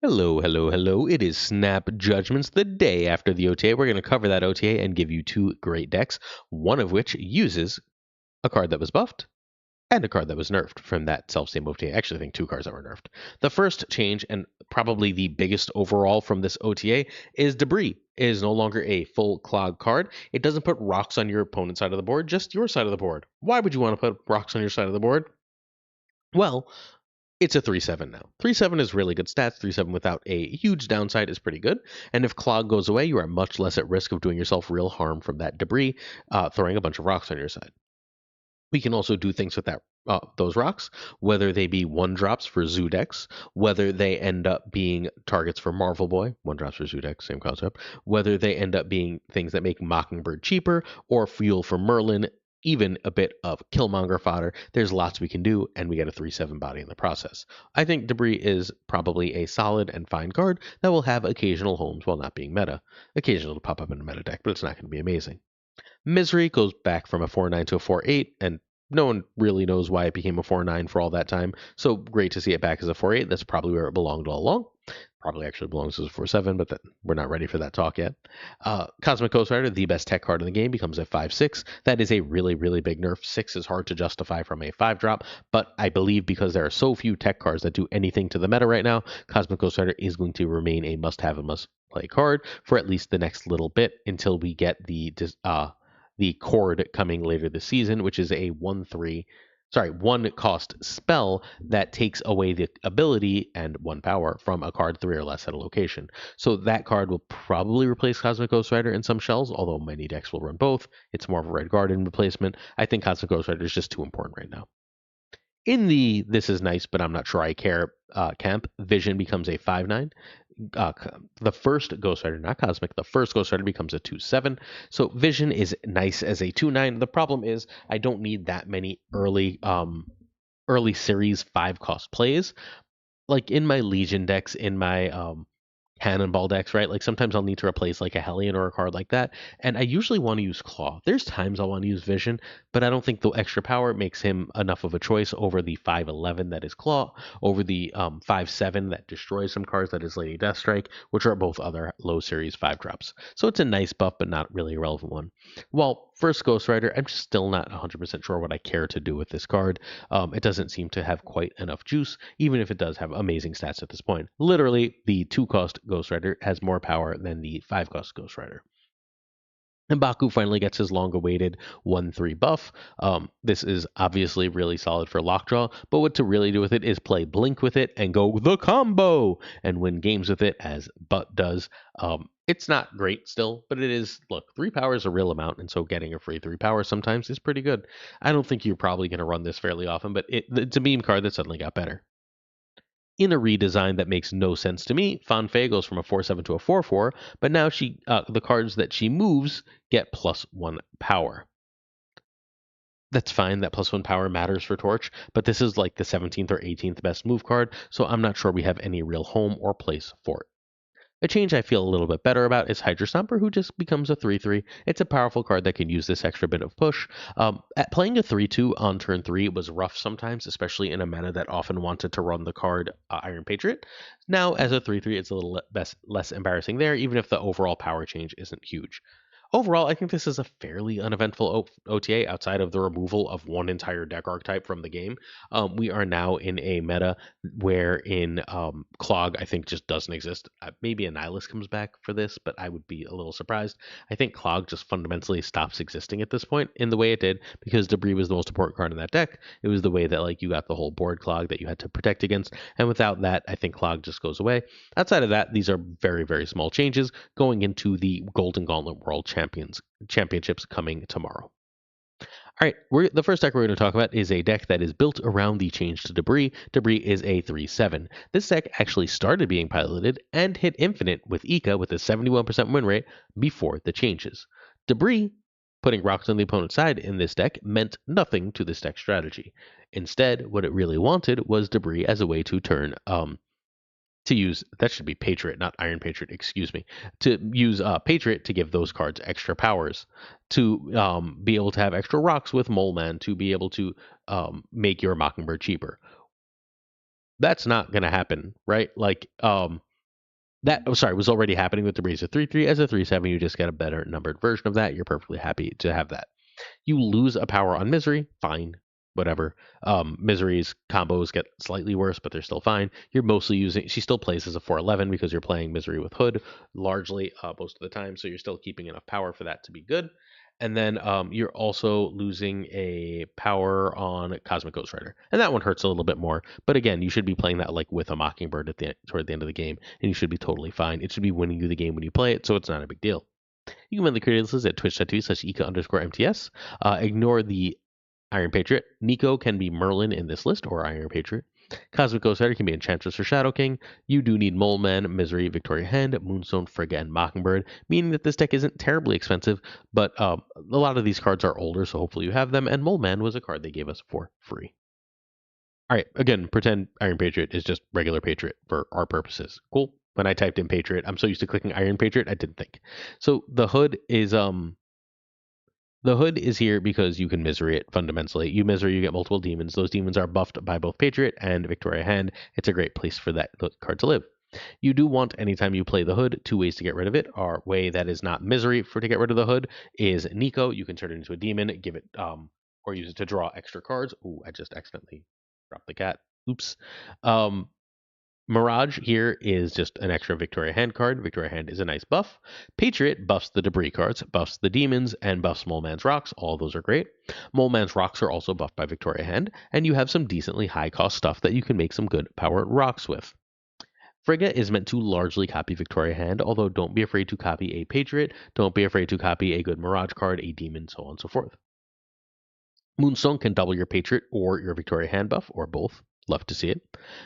Hello, hello, hello. It is Snap Judgments, the day after the OTA. We're going to cover that OTA and give you two great decks, one of which uses a card that was buffed and a card that was nerfed from that self-same OTA. Actually, I think two cards that were nerfed. The first change, and probably the biggest overall from this OTA, is Debris. It is no longer a full clog card. It doesn't put rocks on your opponent's side of the board, just your side of the board. Why would you want to put rocks on your side of the board? Well, it's a 3/7 now. 3/7 is really good stats. 3/7 without a huge downside is pretty good. And if Clog goes away, you are much less at risk of doing yourself real harm from that debris, throwing a bunch of rocks on your side. We can also do things with those rocks, whether they be one drops for zoo decks, whether they end up being targets for Marvel Boy, one drops for zoo decks, same concept, whether they end up being things that make Mockingbird cheaper, or fuel for Merlin, even a bit of Killmonger fodder. There's lots we can do, and we get a 3/7 body in the process. I think Debris is probably a solid and fine card that will have occasional homes while not being meta. Occasionally it'll pop up in a meta deck, but it's not going to be amazing. Misery goes back from a 4/9 to a 4/8, and no one really knows why it became a 4/9 for all that time. So great to see it back as a 4/8. That's probably where it belonged all along. Probably actually belongs as a 4/7, but we're not ready for that talk yet. Cosmic Ghost Rider, the best tech card in the game, becomes a 5/6. That is a really, really big nerf. 6 is hard to justify from a 5 drop, but I believe because there are so few tech cards that do anything to the meta right now, Cosmic Ghost Rider is going to remain a must have and must play card for at least the next little bit until we get the Cord coming later this season, which is a 1 cost spell that takes away the ability and 1 power from a card 3 or less at a location. So that card will probably replace Cosmic Ghost Rider in some shells, although many decks will run both. It's more of a Red Guardian replacement. I think Cosmic Ghost Rider is just too important right now. In the this is nice, but I'm not sure I care camp, Vision becomes a 5/9. uh, the first Ghost Rider, not Cosmic, the first Ghost Rider becomes a 2/7. So Vision is nice as a 2/9. The problem is I don't need that many early series 5 cost plays. Like in my Legion decks, in my cannonball decks, right? Like sometimes I'll need to replace like a Hellion or a card like that. And I usually want to use Claw. There's times I want to use Vision, but I don't think the extra power makes him enough of a choice over the 5/11 that is Claw, over the 5/7 that destroys some cards that is Lady Deathstrike, which are both other low series 5 drops. So it's a nice buff, but not really a relevant one. While first Ghost Rider, I'm just still not 100% sure what I care to do with this card. It doesn't seem to have quite enough juice, even if it does have amazing stats at this point. Literally, the 2 cost Ghost Rider has more power than the 5 cost Ghost Rider. And Baku finally gets his long-awaited 1/3 buff. This is obviously really solid for Lockjaw, but what to really do with it is play Blink with it and go the combo and win games with it, as Butt does. It's not great still, but it is. Look, 3 power is a real amount, and so getting a free 3 power sometimes is pretty good. I don't think you're probably going to run this fairly often, but it's a meme card that suddenly got better. In a redesign that makes no sense to me, Fanfei goes from a 4/7 to a 4/4, but now the cards that she moves get +1 power. That's fine, that +1 power matters for Torch, but this is like the 17th or 18th best move card, so I'm not sure we have any real home or place for it. A change I feel a little bit better about is Hydra Stomper, who just becomes a 3/3. It's a powerful card that can use this extra bit of push. At playing a 3/2 on turn 3 was rough sometimes, especially in a meta that often wanted to run the card Iron Patriot. Now, as a 3/3, it's a little less embarrassing there, even if the overall power change isn't huge. Overall, I think this is a fairly uneventful OTA outside of the removal of one entire deck archetype from the game. We are now in a meta wherein Clog, I think, just doesn't exist. Maybe Annihilus comes back for this, but I would be a little surprised. I think Clog just fundamentally stops existing at this point in the way it did because Debris was the most important card in that deck. It was the way that like you got the whole board Clog that you had to protect against, and without that, I think Clog just goes away. Outside of that, these are very, very small changes going into the Golden Gauntlet World Championships coming tomorrow. All right, the first deck we're going to talk about is a deck that is built around the change to Debris. Debris is a 3/7. This deck actually started being piloted and hit Infinite with Ika with a 71% win rate before the changes. Debris, putting rocks on the opponent's side in this deck, meant nothing to this deck strategy. Instead, what it really wanted was Debris as a way to turn to use that should be Patriot, not Iron Patriot, excuse me, to use Patriot to give those cards extra powers, to be able to have extra rocks with Mole Man, to be able to make your Mockingbird cheaper. That's not going to happen, right? Like, That was already happening with Debrii. So 3/3 as a 3/7, you just get a better numbered version of that. You're perfectly happy to have that. You lose a power on Misery, fine, whatever. Misery's combos get slightly worse, but they're still fine. You're mostly using, she still plays as a 4/11 because you're playing Misery with Hood largely most of the time, so you're still keeping enough power for that to be good. And then you're also losing a power on Cosmic Ghost Rider, and that one hurts a little bit more. But again, you should be playing that like with a Mockingbird toward the end of the game, and you should be totally fine. It should be winning you the game when you play it, so it's not a big deal. You can find the creators list at twitch.tv/ika_mts. Ignore the Iron Patriot. Nico can be Merlin in this list, or Iron Patriot. Cosmic Ghost Rider can be Enchantress or Shadow King. You do need Mole Man, Misery, Victoria Hand, Moonstone, Frigga, and Mockingbird, meaning that this deck isn't terribly expensive, but a lot of these cards are older, so hopefully you have them, and Mole Man was a card they gave us for free. All right, again, pretend Iron Patriot is just regular Patriot for our purposes. Cool. When I typed in Patriot, I'm so used to clicking Iron Patriot, I didn't think. So the hood is here because you can Misery it fundamentally. You Misery, you get multiple demons. Those demons are buffed by both Patriot and Victoria Hand. It's a great place for that card to live. You do want, anytime you play the hood, two ways to get rid of it. Our way that is not Misery for to get rid of the hood is Nico. You can turn it into a demon, give it or use it to draw extra cards. Ooh, I just accidentally dropped the cat. Oops. Mirage here is just an extra Victoria Hand card. Victoria Hand is a nice buff. Patriot buffs the Debris cards, buffs the demons, and buffs Mole Man's rocks. All those are great. Mole Man's rocks are also buffed by Victoria Hand, and you have some decently high cost stuff that you can make some good power rocks with. Frigga is meant to largely copy Victoria Hand, although don't be afraid to copy a Patriot. Don't be afraid to copy a good Mirage card, a demon, so on and so forth. Moonstone can double your Patriot or your Victoria Hand buff, or both. Love to see it.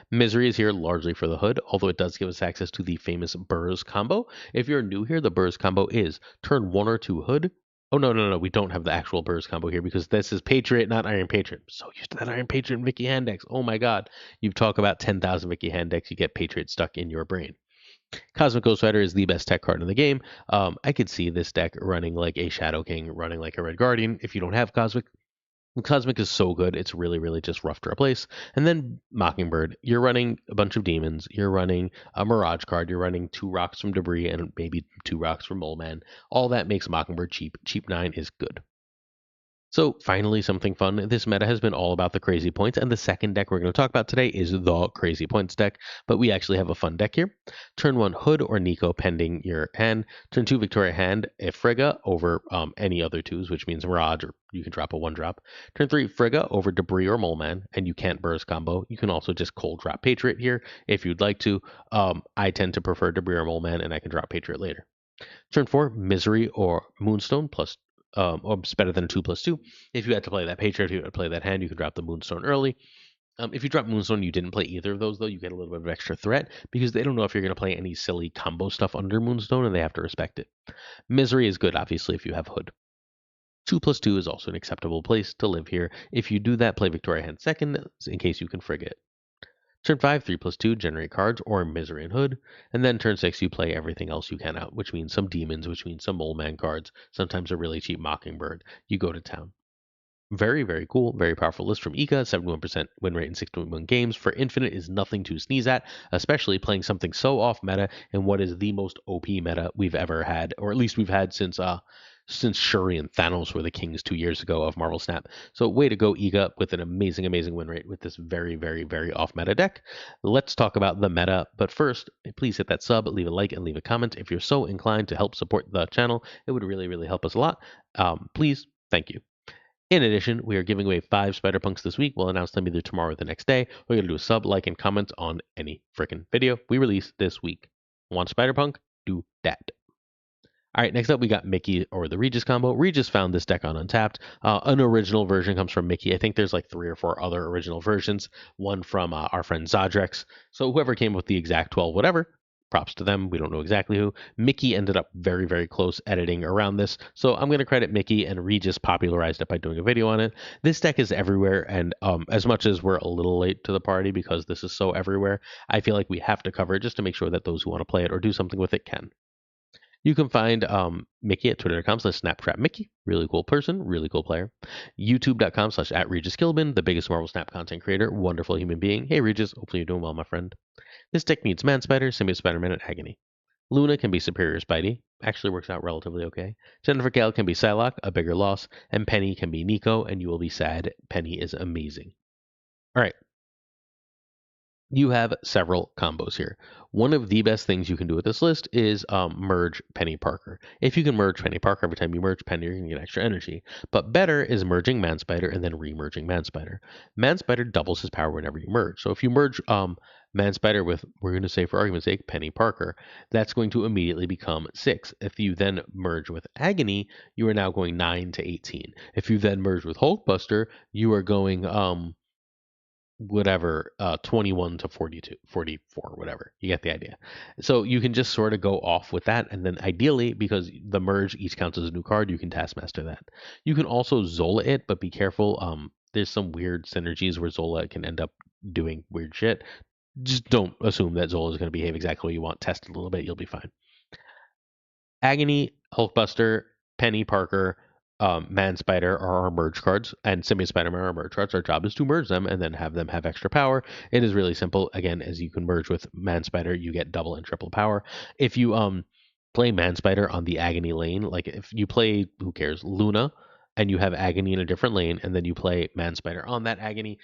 Misery is here largely for the hood, although it does give us access to the famous Burrs combo. If you're new here, the Burrs combo is turn 1 or 2 hood. Oh, no. We don't have the actual Burrs combo here because this is Patriot, not Iron Patriot. I'm so used to that Iron Patriot and Vicky Hand decks. Oh my god. You talk about 10,000 Vicky Hand decks, you get Patriot stuck in your brain. Cosmic Ghost Rider is the best tech card in the game. I could see this deck running like a Shadow King, running like a Red Guardian. If you don't have Cosmic is so good, it's really, really just rough to replace. And then Mockingbird, you're running a bunch of demons, you're running a Mirage card, you're running 2 rocks from Debris and maybe 2 rocks from Mole Man. All that makes Mockingbird cheap. Cheap 9 is good. So finally, something fun. This meta has been all about the crazy points, and the second deck we're going to talk about today is the crazy points deck, but we actually have a fun deck here. Turn 1 Hood or Nico pending your hand. Turn 2 Victoria Hand, a Frigga over any other 2s, which means Mirage, or you can drop a 1-drop. Turn 3 Frigga over Debris or Mole Man, and you can't burst combo. You can also just cold drop Patriot here if you'd like to. I tend to prefer Debris or Mole Man, and I can drop Patriot later. Turn 4 Misery or Moonstone plus or it's better than 2/2. If you had to play that Patriot, if you had to play that hand, you could drop the Moonstone early. If you drop Moonstone, you didn't play either of those, though, you get a little bit of extra threat because they don't know if you're going to play any silly combo stuff under Moonstone and they have to respect it. Misery is good, obviously, if you have Hood. 2/2 is also an acceptable place to live here. If you do that, play Victoria Hand second in case you can frig it. Turn 5, 3/2, generate cards or Misery and Hood. And then turn 6, you play everything else you can out, which means some demons, which means some Mole Man cards, sometimes a really cheap Mockingbird. You go to town. Very, very cool, very powerful list from Ika. 71% win rate in 61 games. For Infinite is nothing to sneeze at, especially playing something so off meta in what is the most OP meta we've ever had, or at least we've had since Shuri and Thanos were the kings 2 years ago of Marvel Snap. So way to go, Ika, with an amazing, amazing win rate with this very, very, very off meta deck. Let's talk about the meta, but first, please hit that sub, leave a like, and leave a comment. If you're so inclined to help support the channel, it would really, really help us a lot. Please, thank you. In addition, we are giving away 5 Spider Punks this week. We'll announce them either tomorrow or the next day. We're going to do a sub, like, and comment on any freaking video we release this week. Want Spider Punk? Do that. All right, next up we got Miki or the Regis combo. Regis found this deck on Untapped. An original version comes from Miki. I think there's like 3 or 4 other original versions. One from our friend Zadrex. So whoever came up with the exact 12, whatever, props to them. We don't know exactly who. Miki ended up very, very close editing around this. So I'm going to credit Miki, and Regis popularized it by doing a video on it. This deck is everywhere, and as much as we're a little late to the party because this is so everywhere, I feel like we have to cover it just to make sure that those who want to play it or do something with it can. You can find Miki at twitter.com/SnapTrapMickey. Really cool person, really cool player. YouTube.com/@RegisKilbin, the biggest Marvel Snap content creator, wonderful human being. Hey Regis, hopefully you're doing well, my friend. This deck needs Man Spider, Symbiote Spider-Man, and Agony. Luna can be Superior Spidey. Actually works out relatively okay. Jennifer Gale can be Psylocke, a bigger loss. And Penny can be Nico, and you will be sad. Penny is amazing. All right. You have several combos here. One of the best things you can do with this list is merge Penny Parker. If you can merge Penny Parker every time you merge Penny, you're going to get extra energy. But better is merging Man Spider and then re-merging Man Spider. Man Spider doubles his power whenever you merge. So if you merge Man Spider with, we're going to say for argument's sake, Penny Parker, that's going to immediately become 6. If you then merge with Agony, you are now going 9 to 18. If you then merge with Hulkbuster, you are going whatever 21 to 42 44 whatever, you get the idea. So you can just sort of go off with that, and then ideally, because the merge each counts as a new card, you can taskmaster that. You can also Zola it, but be careful. There's some weird synergies where Zola can end up doing weird shit. Just don't assume that Zola is going to behave exactly what you want. Test it a little bit, you'll be fine. Agony, Hulkbuster, Penny Parker, Man Spider are our merge cards, and Symbiote Spider-Man are our merge cards. Our job is to merge them and then have them have extra power. It is really simple. Again, as you can merge with Man Spider, you get double and triple power. If you play Man Spider on the Agony lane, like if you play, who cares, Luna, and you have Agony in a different lane, and then you play Man Spider on that Agony,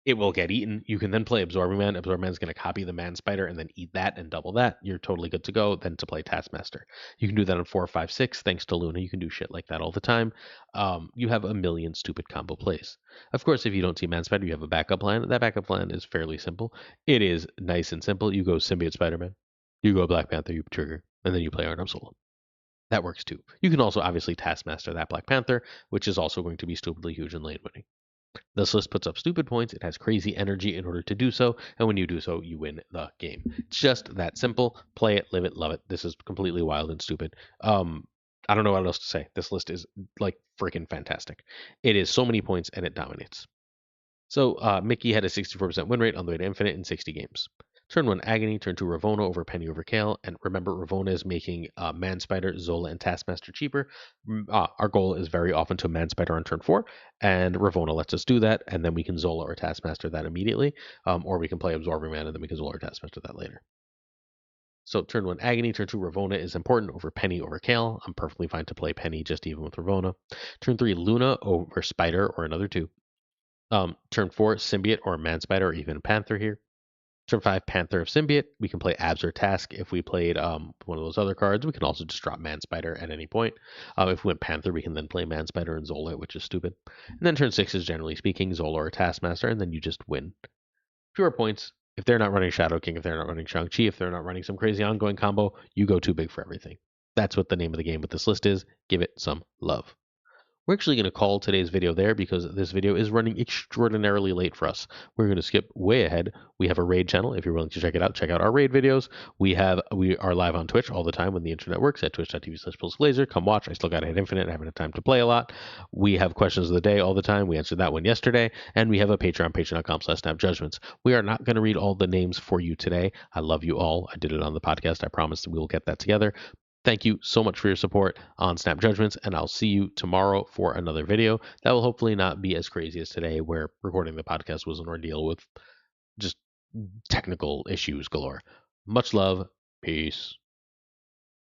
it will get eaten. You can then play Absorbing Man. Absorbing Man is going to copy the Man Spider and then eat that and double that. You're totally good to go. Then to play Taskmaster, you can do that on 4, 5, 6. Thanks to Luna, you can do shit like that all the time. You have a million stupid combo plays. Of course, if you don't see Man Spider, you have a backup plan. That backup plan is fairly simple. It is nice and simple. You go Symbiote Spider-Man, you go Black Panther, you trigger, and then you play Arnhem Solo. That works too. You can also obviously Taskmaster that Black Panther, which is also going to be stupidly huge in lane winning. This list puts up stupid points. It has crazy energy in order to do so, and when you do so, you win the game. It's just that simple. Play it, live it, love it. This is completely wild and stupid. I don't know what else to say. This list is like freaking fantastic. It is so many points and it dominates. So Miki had a 64% win rate on the way to Infinite in 60 games. Turn 1 Agony, turn 2 Ravona over Penny over Kale, and remember Ravona is making Man Spider, Zola, and Taskmaster cheaper. Our goal is very often to Man Spider on turn 4, and Ravona lets us do that, and then we can Zola or Taskmaster that immediately, or we can play Absorbing Man and then we can Zola or Taskmaster that later. So turn 1 Agony, turn 2 Ravona is important over Penny over Kale. I'm perfectly fine to play Penny just even with Ravona. Turn 3 Luna over Spider or another 2. Turn 4 Symbiote or Man Spider or even Panther here. Turn 5, Panther of Symbiote. We can play Abs or Task. If we played one of those other cards, we can also just drop Man Spider at any point. If we went Panther, we can then play Man Spider and Zola, which is stupid. And then turn 6 is generally speaking Zola or Taskmaster, and then you just win. Pure points. If they're not running Shadow King, if they're not running Shang-Chi, if they're not running some crazy ongoing combo, you go too big for everything. That's what the name of the game with this list is. Give it some love. We're actually going to call today's video there because this video is running extraordinarily late for us. We're going to skip way ahead. We have a raid channel. If you're willing to check out our raid videos. We are live on Twitch all the time when the internet works at twitch.tv/PulseLaser. Come watch. I still got to hit Infinite. I haven't had time to play a lot. We have questions of the day all the time. We answered that one yesterday. And we have a Patreon, patreon.com/snapjudgments. We are not going to read all the names for you today. I love you all. I did it on the podcast. I promise that we will get that together. Thank you so much for your support on Snap Judgments, and I'll see you tomorrow for another video that will hopefully not be as crazy as today, where recording the podcast was an ordeal with just technical issues galore. Much love. Peace.